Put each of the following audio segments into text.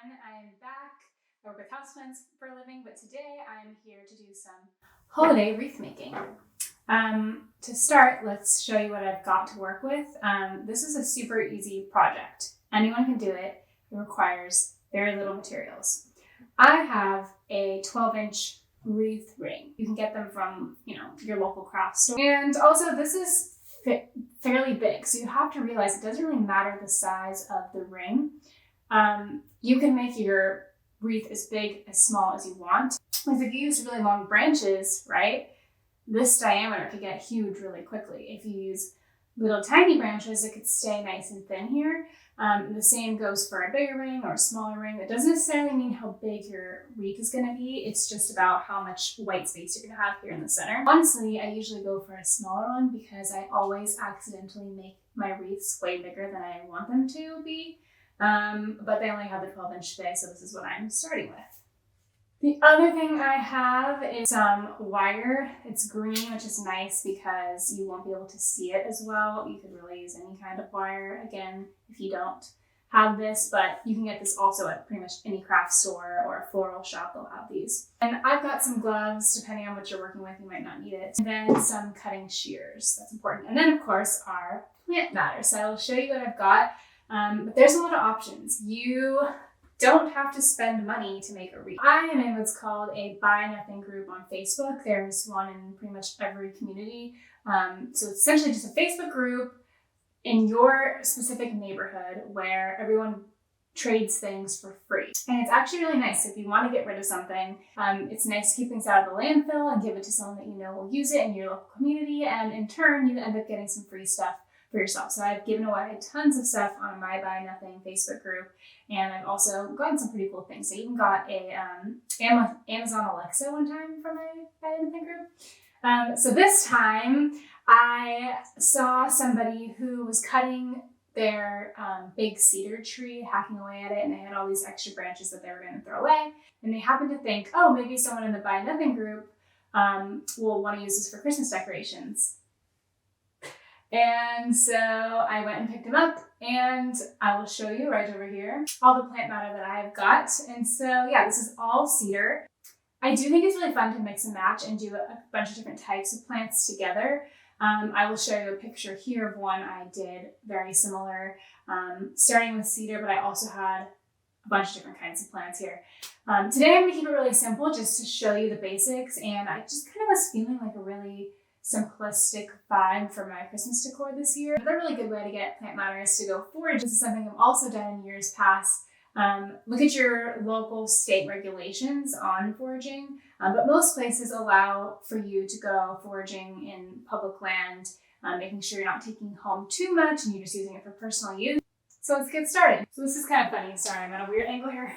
everyone. I'm back. I work with houseplants for a living, but today I'm here to do some holiday wreath making. To start, let's show you what I've got to work with. This is a super easy project. Anyone can do it. It requires very little materials. I have a 12-inch wreath ring. You can get them from, your local craft store. And also this is fairly big, so you have to realize it doesn't really matter the size of the ring. You can make your wreath as big, as small as you want. Because if you use really long branches, right, this diameter could get huge really quickly. If you use little tiny branches, it could stay nice and thin here. The same goes for a bigger ring or a smaller ring. That doesn't necessarily mean how big your wreath is going to be. It's just about how much white space you're going to have here in the center. Honestly, I usually go for a smaller one because I always accidentally make my wreaths way bigger than I want them to be. But they only have the 12-inch today, so this is what I'm starting with. The other thing I have is some wire. It's green, which is nice because you won't be able to see it as well. You could really use any kind of wire, again, if you don't have this, but you can get this also at pretty much any craft store or a floral shop. They'll have these. And I've got some gloves. Depending on what you're working with, you might not need it. And then some cutting shears. That's important. And then, of course, our plant matter. So I'll show you what I've got. But there's a lot of options. You don't have to spend money to make a wreath. I am in what's called a Buy Nothing group on Facebook. There's one in pretty much every community. So it's essentially just a Facebook group in your specific neighborhood where everyone trades things for free. And it's actually really nice. If you want to get rid of something, it's nice to keep things out of the landfill and give it to someone that you know will use it in your local community. And in turn, you end up getting some free stuff for yourself. So I've given away tons of stuff on my Buy Nothing Facebook group, and I've also gotten some pretty cool things. I even got a Amazon Alexa one time from my Buy Nothing group. So this time I saw somebody who was cutting their big cedar tree, hacking away at it, and they had all these extra branches that they were going to throw away. And they happened to think, oh, maybe someone in the Buy Nothing group will want to use this for Christmas decorations. And so I went and picked them up, and I will show you right over here all the plant matter that I've got. And so yeah, this is all cedar. I do think it's really fun to mix and match and do a bunch of different types of plants together. I will show you a picture here of one I did very similar, starting with cedar, but I also had a bunch of different kinds of plants here. Today I'm going to keep it really simple just to show you the basics, and I just kind of was feeling like a really simplistic vibe for my Christmas decor this year. Another really good way to get plant matter is to go forage. This is something I've also done in years past. Look at your local state regulations on foraging, but most places allow for you to go foraging in public land, making sure you're not taking home too much and you're just using it for personal use. So let's get started. So this is kind of funny. Sorry, I'm at a weird angle here.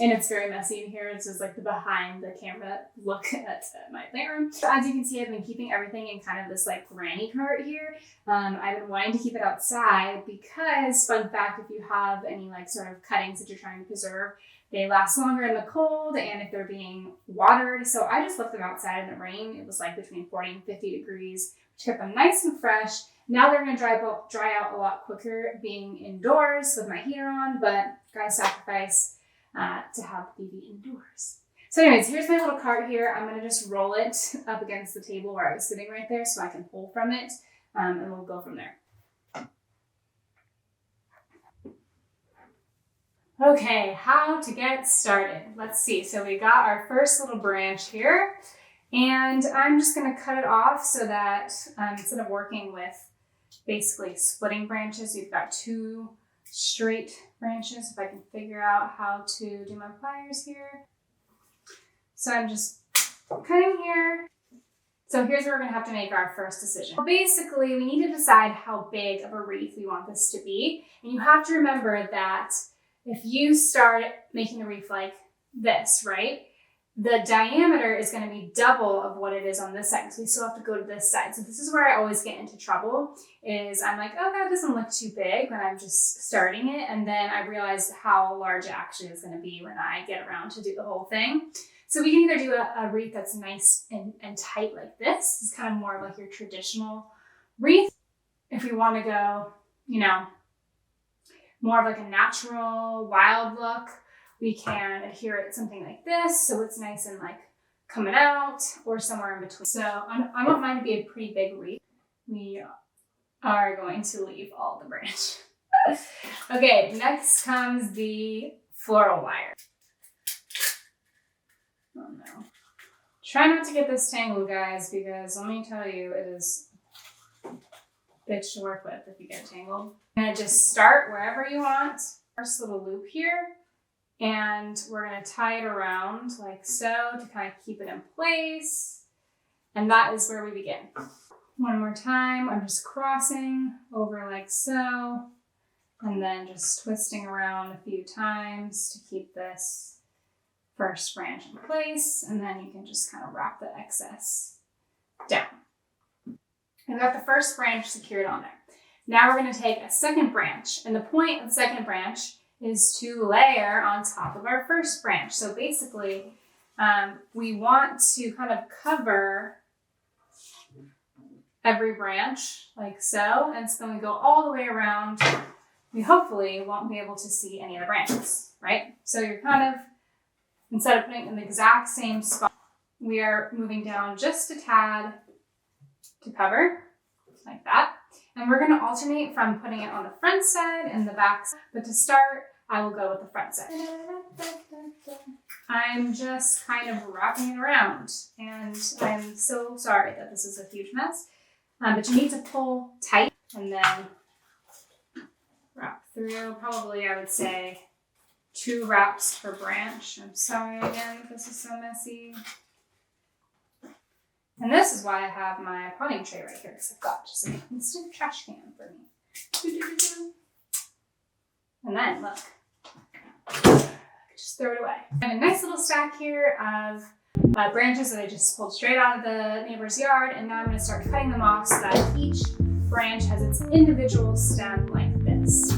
And it's very messy in here. It's just like the behind the camera look at my playroom. So as you can see, I've been keeping everything in kind of this like granny cart here. I've been wanting to keep it outside because, fun fact, if you have any like sort of cuttings that you're trying to preserve, they last longer in the cold and if they're being watered. So I just left them outside in the rain. It was like between 40 and 50 degrees, which kept them nice and fresh. Now they're going to dry out a lot quicker being indoors with my heater on, but gotta sacrifice to have the baby indoors. So anyways, here's my little cart here. I'm going to just roll it up against the table where I was sitting right there so I can pull from it, and we'll go from there. Okay, how to get started. Let's see. So we got our first little branch here, and I'm just going to cut it off so that instead of working with basically splitting branches, you've got two straight branches. If I can figure out how to do my pliers here. So I'm just cutting here. So here's where we're going to have to make our first decision. Well, basically, we need to decide how big of a wreath we want this to be. And you have to remember that if you start making a wreath like this, right, the diameter is going to be double of what it is on this side. So we still have to go to this side. So this is where I always get into trouble is I'm like, oh, that doesn't look too big when I'm just starting it. And then I realize how large it actually is going to be when I get around to do the whole thing. So we can either do a wreath that's nice and tight like this. It's kind of more of like your traditional wreath. If we want to go, more of like a natural, wild look, we can adhere it something like this, so it's nice and like coming out, or somewhere in between. So I want mine to be a pretty big wreath. We are going to leave all the branch. Okay, next comes the floral wire. Oh no. Try not to get this tangled, guys, because let me tell you, it is a bitch to work with if you get tangled. I'm gonna just start wherever you want. First little loop here, and we're gonna tie it around like so to kind of keep it in place. And that is where we begin. One more time, I'm just crossing over like so, and then just twisting around a few times to keep this first branch in place, and then you can just kind of wrap the excess down. I've got the first branch secured on there. Now we're going to take a second branch, and the point of the second branch is to layer on top of our first branch. So basically, we want to kind of cover every branch like so, and so then we go all the way around. We hopefully won't be able to see any of the branches, right? So you're kind of, instead of putting it in the exact same spot, we are moving down just a tad to cover, like that. And we're going to alternate from putting it on the front side and the back side. But to start, I will go with the front side. I'm just kind of wrapping it around. And I'm so sorry that this is a huge mess. But you need to pull tight and then wrap through. Probably, I would say, 2 wraps per branch. I'm sorry again if this is so messy. And this is why I have my potting tray right here, because I've got just an instant trash can for me. And then, look, just throw it away. I have a nice little stack here of branches that I just pulled straight out of the neighbor's yard, and now I'm going to start cutting them off so that each branch has its individual stem like this.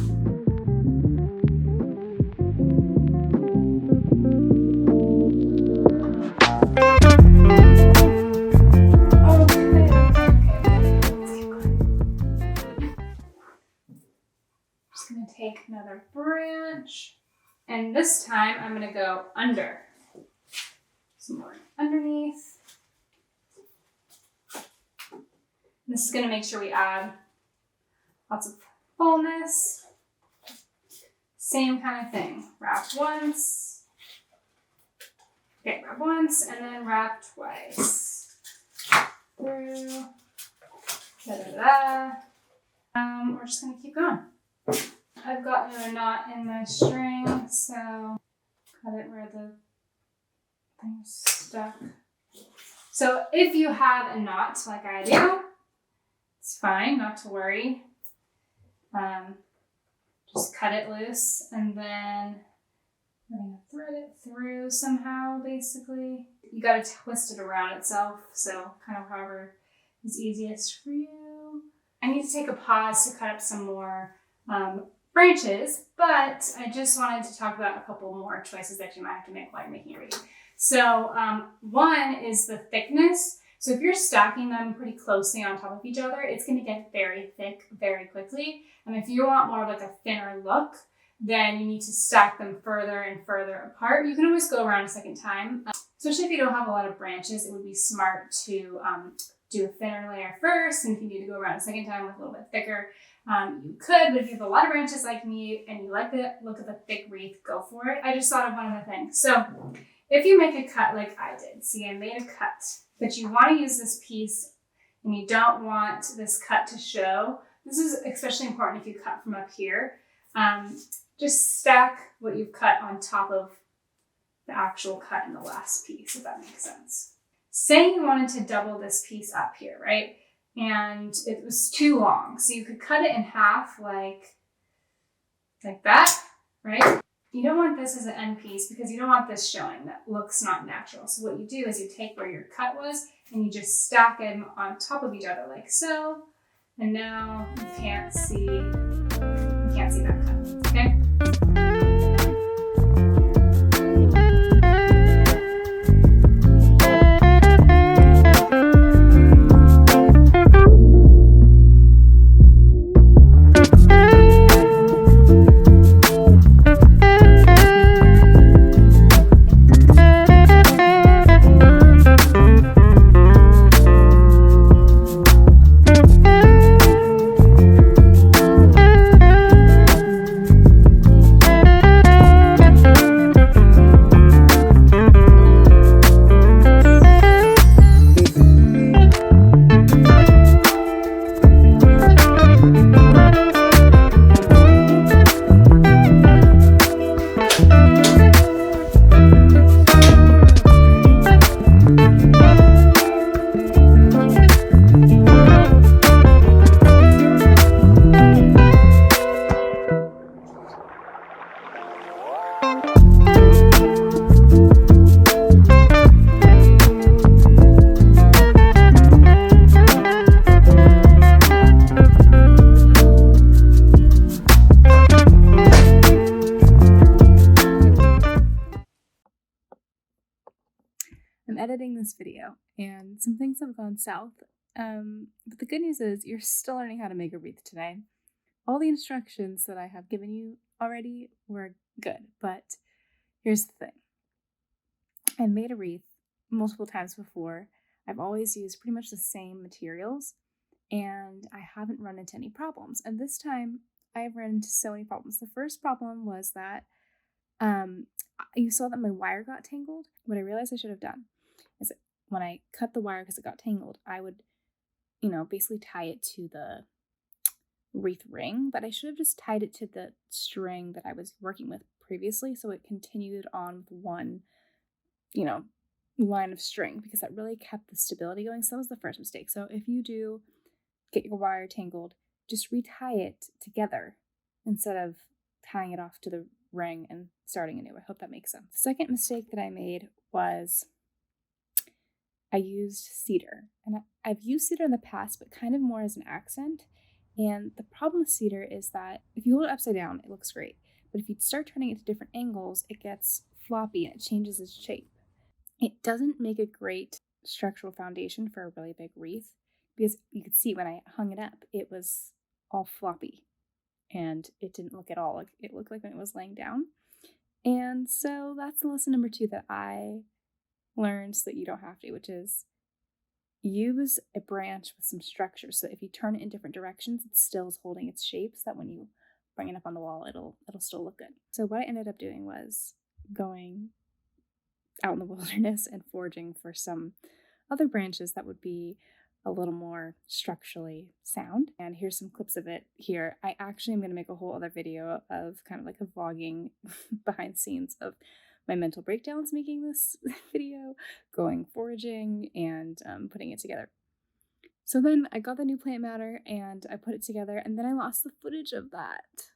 Take another branch, and this time I'm going to go under. Some more underneath. This is going to make sure we add lots of fullness. Same kind of thing. Wrap once. Okay, wrap once and then wrap twice. Through. Da-da-da. We're just going to keep going. I've got another knot in my string, so cut it where the thing's stuck. So if you have a knot like I do, it's fine, not to worry. Just cut it loose, and then we're going to thread it through somehow, basically. You got to twist it around itself, so kind of however is easiest for you. I need to take a pause to cut up some more branches, but I just wanted to talk about a couple more choices that you might have to make while you're making your wreath. So one is the thickness. So if you're stacking them pretty closely on top of each other, it's going to get very thick very quickly. And if you want more of like a thinner look, then you need to stack them further and further apart. You can always go around a second time. Especially if you don't have a lot of branches, it would be smart to do a thinner layer first. And if you need to go around a second time with a little bit thicker, you could, but if you have a lot of branches like me and you like the look of a thick wreath, go for it. I just thought of one other thing. So if you make a cut like I did, see, I made a cut, but you want to use this piece and you don't want this cut to show. This is especially important if you cut from up here. Just stack what you've cut on top of the actual cut in the last piece, if that makes sense. Say you wanted to double this piece up here, right? And it was too long. So you could cut it in half like that, right? You don't want this as an end piece because you don't want this showing. That looks not natural. So what you do is you take where your cut was and you just stack them on top of each other like so. And now you can't see that cut, okay? I'm editing this video and some things have gone south. But the good news is you're still learning how to make a wreath today. All the instructions that I have given you already were good, but here's the thing. I've made a wreath multiple times before. I've always used pretty much the same materials and I haven't run into any problems. And this time I've run into so many problems. The first problem was that you saw that my wire got tangled. What I realized I should have done is that when I cut the wire because it got tangled, I would, basically tie it to the wreath ring, but I should have just tied it to the string that I was working with previously so it continued on with one, line of string, because that really kept the stability going. So that was the first mistake. So if you do get your wire tangled, just retie it together instead of tying it off to the ring and starting anew. I hope that makes sense. The second mistake that I made was I used cedar. And I've used cedar in the past, but kind of more as an accent. And the problem with cedar is that if you hold it upside down, it looks great. But if you start turning it to different angles, it gets floppy and it changes its shape. It doesn't make a great structural foundation for a really big wreath, because you could see when I hung it up, it was all floppy and it didn't look at all like it looked like when it was laying down. And so that's the lesson number 2 that I learned so that you don't have to, which is use a branch with some structure so that if you turn it in different directions, it still is holding its shape, so that when you bring it up on the wall, it'll still look good. So what I ended up doing was going out in the wilderness and foraging for some other branches that would be a little more structurally sound. And here's some clips of it here. I actually am going to make a whole other video of kind of like a vlogging behind the scenes of my mental breakdowns making this video, going foraging, and putting it together. So then I got the new plant matter and I put it together, and then I lost the footage of that.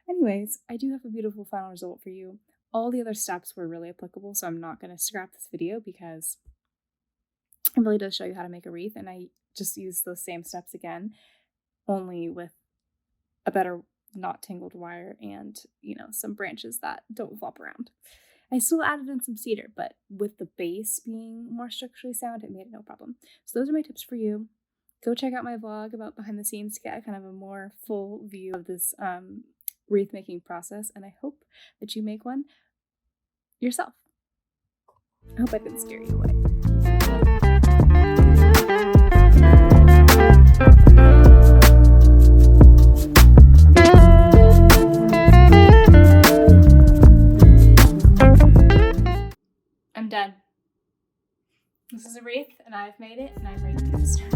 Anyways, I do have a beautiful final result for you. All the other steps were really applicable, so I'm not going to scrap this video because it really does show you how to make a wreath, and I just used those same steps again, only with a better not tangled wire and, some branches that don't flop around. I still added in some cedar, but with the base being more structurally sound, it made it no problem. So those are my tips for you. Go check out my vlog about behind the scenes to get kind of a more full view of this wreath making process, and I hope that you make one yourself. I hope I didn't scare you away. I'm done. This is a wreath, and I've made it, and I'm Reagan Kastner.